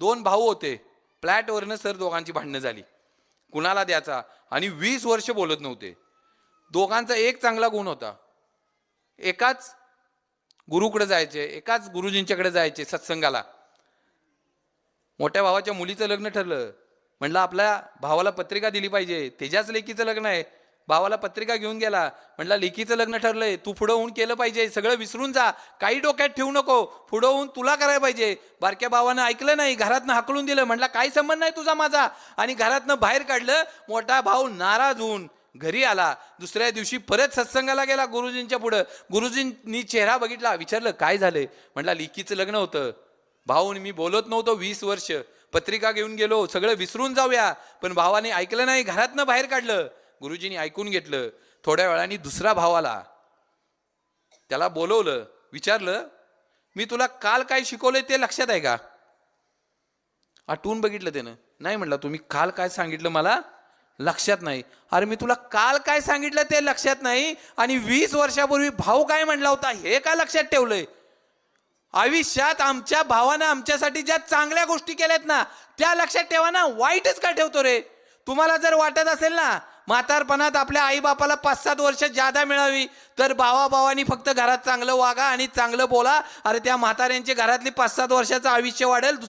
दोन भाऊ होते, फ्लॅटवरनं सर दोघांची भांडणं झाली, कुणाला द्यायचा, आणि 20 वर्ष बोलत नव्हते. दोघांचा एक चांगला गुण होता, एकाच गुरुकडे जायचे, एकाच गुरुजींच्याकडे जायचे सत्संगाला. मोठ्या भावाच्या मुलीचं लग्न ठरलं, म्हणलं आपल्या भावाला पत्रिका दिली पाहिजे, त्याच्याच लेकीचं लग्न आहे, भावाला पत्रिका घेऊन गेला, म्हणला लेकीचं लग्न ठरलंय, तू पुढं होऊन केलं पाहिजे, सगळं विसरून जा, काही डोक्यात ठेवू नको, पुढं होऊन तुला करायला पाहिजे. बारक्या भावानं ऐकलं नाही, घरातनं हाकलून दिलं, म्हणला काही संबंध नाही तुझा माझा, आणि घरातनं बाहेर काढलं. मोठा भाऊ नाराज होऊन घरी आला. दुसऱ्या दिवशी परत सत्संगाला गेला गुरुजींच्या पुढं. गुरुजींनी चेहरा बघितला, विचारलं काय झालंय, म्हणला लेकीचं लग्न होतं, भाऊन मी बोलत नव्हतो 20 वर्ष, पत्रिका घेऊन गेलो, सगळं विसरून जाऊया, पण भावाने ऐकलं नाही, घरातनं बाहेर काढलं. गुरुजींनी ऐकून घेतलं. थोड्या वेळाने दुसरा भाव आला, त्याला बोलवलं, विचारलं मी तुला काल काय शिकवलंय ते लक्षात आहे का? आठवून बघितलं त्यानं, नाही म्हणलं, तुम्ही काल काय सांगितलं मला लक्षात नाही. अरे मी तुला काल काय सांगितलं ते लक्षात नाही, आणि 20 वर्षापूर्वी भाऊ काय म्हणला होता हे का लक्षात ठेवलंय? आयुष्यात आमच्या भावानं आमच्यासाठी ज्या चांगल्या गोष्टी केल्यात ना त्या लक्षात ठेवा ना, वाईटच का ठेवतो रे? तुम्हाला जर वाटत असेल ना म्हातारपणात आपल्या आईबापाला 5-7 वर्ष जादा मिळावी, तर भावाभावानी फक्त घरात चांगलं वागा आणि चांगलं बोला. अरे त्या म्हाताऱ्यांच्या घरातली 5-7 वर्षाचं आयुष्य वाढेल.